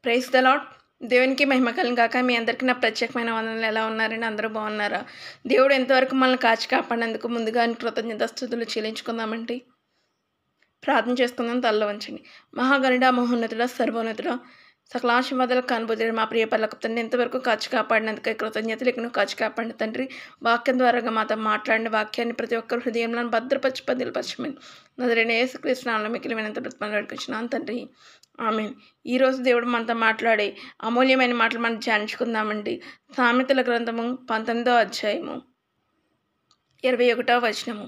Praise the lord. దేవునికి మహిమ కలుగును గాక. మీ అందరికీ నా ప్రత్యేకమైన వందనాలు. ఎలా ఉన్నారండి? అందరూ బాగున్నారా? దేవుడు ఎంతవరకు మనల్ని కాచి కాపాడినందుకు ముందుగా కృతజ్ఞతాస్తుతులు చెల్లించుకుందామండి. ప్రార్థన చేసుకుందాం. తలలో వంచండి. మహాగణుడా, మహోన్నతుడా, సర్వోన్నతుడా, సకల ఆశీర్వాదాలకు కనుబోతుడు మా ప్రియ పరలోకపు తండ్రి, ఎంతవరకు కాచి కాపాడినందుకే కృతజ్ఞతలు. ఇక నువ్వు కాచి కాపాడిన తండ్రి, వాక్యం ద్వారాగా మాతో మాట్లాడిన వాక్యాన్ని ప్రతి ఒక్కరు హృదయంలో భద్రపరిచి పదిలపరచమని నజరైన యేసుక్రీస్తు నామములో మిక్కిలిమైనంత బ్రతిమాలు వేడుకొంచున్నాను తండ్రి. ఆమేన్. ఈరోజు దేవుడు మనతో మాట్లాడే అమూల్యమైన మాటలు మనం ధ్యానించుకుందామండి. సామెతల గ్రంథము 19వ అధ్యాయము 21వ వచనము.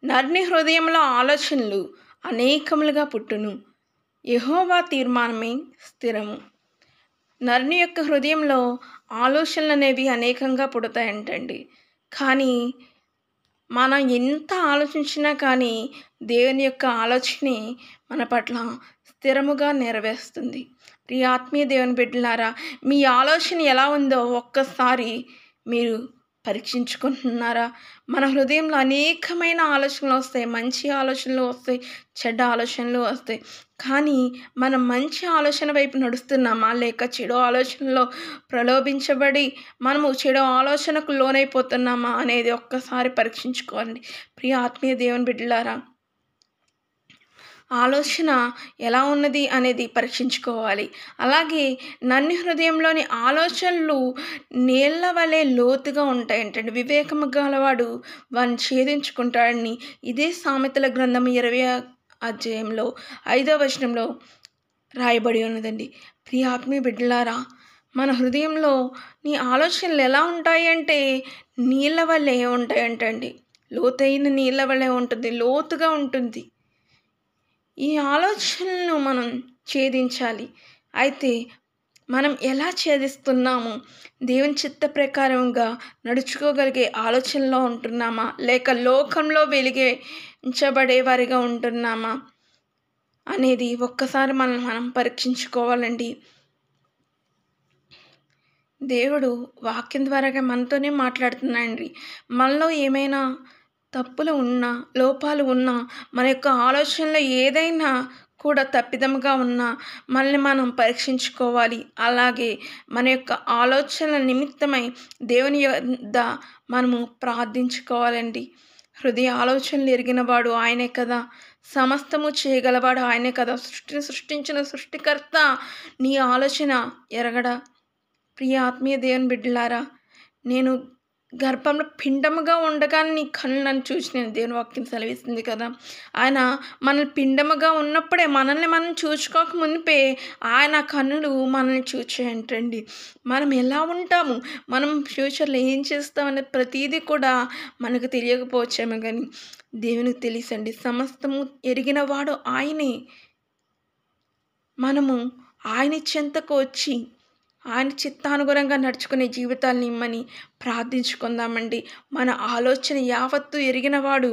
నరుని హృదయంలో ఆలోచనలు అనేకములుగా పుట్టును, యెహోవా తీర్మానమే స్థిరము. నరుని యొక్క హృదయంలో ఆలోచనలు అనేవి అనేకంగా పుడతాయంటండి. కానీ మనం ఎంత ఆలోచించినా కానీ దేవుని యొక్క ఆలోచనే మన పట్ల స్థిరముగా నెరవేరుస్తుంది. ప్రియ ఆత్మీయ దేవుని బిడ్డలారా, మీ ఆలోచన ఎలా ఉందో ఒక్కసారి మీరు పరీక్షించుకుంటున్నారా? మన హృదయంలో అనేకమైన ఆలోచనలు వస్తాయి. మంచి ఆలోచనలు వస్తాయి, చెడ్డ ఆలోచనలు వస్తాయి. కానీ మనం మంచి ఆలోచన వైపు నడుస్తున్నామా, లేక చెడు ఆలోచనలో ప్రలోభించబడి మనము చెడు ఆలోచనకు లోనైపోతున్నామా అనేది ఒక్కసారి పరీక్షించుకోండి. ప్రియ ఆత్మీయ దేవుని బిడ్డలారా, ఆలోచన ఎలా ఉన్నది అనేది పరీక్షించుకోవాలి. అలాగే నన్ను హృదయంలోని ఆలోచనలు నీళ్ల వలె లోతుగా ఉంటాయంటండి. వివేకము గలవాడు వాడిని ఛేదించుకుంటాడని ఇదే సామెతల గ్రంథం 20వ అధ్యాయంలో 5వ వచనంలో రాయబడి ఉన్నదండి. ప్రియ ఆత్మీయ బిడ్డలారా, మన హృదయంలో నీ ఆలోచనలు ఎలా ఉంటాయి అంటే నీళ్ళ వల్లే ఉంటాయంటండి. లోతైన నీళ్ళ వల్లే ఉంటుంది, లోతుగా ఉంటుంది. ఈ ఆలోచనలను మనం ఛేదించాలి. అయితే మనం ఎలా ఛేదిస్తున్నాము? దేవుని చిత్త ప్రకారంగా నడుచుకోగలిగే ఆలోచనలో ఉంటున్నామా, లేక లోకంలో వెలిగించబడే వారిగా ఉంటున్నామా అనేది ఒక్కసారి మనం పరీక్షించుకోవాలండి. దేవుడు వాక్యం ద్వారాగా మనతోనే మాట్లాడుతున్నాడండి. మనలో ఏమైనా తప్పులు ఉన్నా, లోపాలు ఉన్నా, మన యొక్క ఆలోచనలో ఏదైనా కూడా తప్పిదముగా ఉన్నా మనల్ని మనం పరీక్షించుకోవాలి. అలాగే మన యొక్క ఆలోచనల నిమిత్తమై దేవుని యొద్ద మనము ప్రార్థించుకోవాలండి. హృదయ ఆలోచనలు ఎరిగినవాడు ఆయనే కదా, సమస్తము చేయగలవాడు ఆయనే కదా. సృష్టించిన సృష్టికర్త నీ ఆలోచన ఎరగడా? ప్రియ ఆత్మీయ దేవుని బిడ్డలారా, నేను గర్భంలో పిండముగా ఉండగానే నీ కళ్ళు నన్ను చూసినాను. దేవుని వాక్యం సెలవిస్తుంది కదా. ఆయన మనల్ని పిండముగా ఉన్నప్పుడే, మనల్ని మనం చూసుకోక మునిపే ఆయన కన్నులు మనల్ని చూచేయంటండి. మనం ఎలా ఉంటాము, మనం ఫ్యూచర్లో ఏం చేస్తామనే ప్రతీదీ కూడా మనకు తెలియకపోవచ్చేమో కానీ దేవునికి తెలుసండి. సమస్తము ఎరిగిన వాడు ఆయనే. మనము ఆయన చెంతకు వచ్చి ఆయన చిత్తానుగుణంగా నడుచుకునే జీవితాలను ఇమ్మని ప్రార్థించుకుందామండి. మన ఆలోచన యావత్తు ఎరిగినవాడు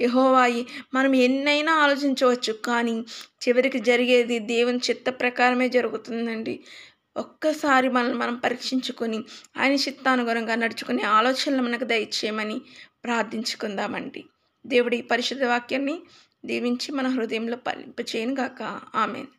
యెహోవాయే. మనం ఎన్నైనా ఆలోచించవచ్చు, కానీ చివరికి జరిగేది దేవుని చిత్త ప్రకారమే జరుగుతుందండి. ఒక్కసారి మనం పరీక్షించుకొని ఆయన చిత్తానుగుణంగా నడుచుకునే ఆలోచనలు మనకు దయచేయమని ప్రార్థించుకుందామండి. దేవుడి పరిశుద్ధ వాక్యాన్ని దీవించి మన హృదయంలో ఫలింపచేయును గాక. ఆమేన్.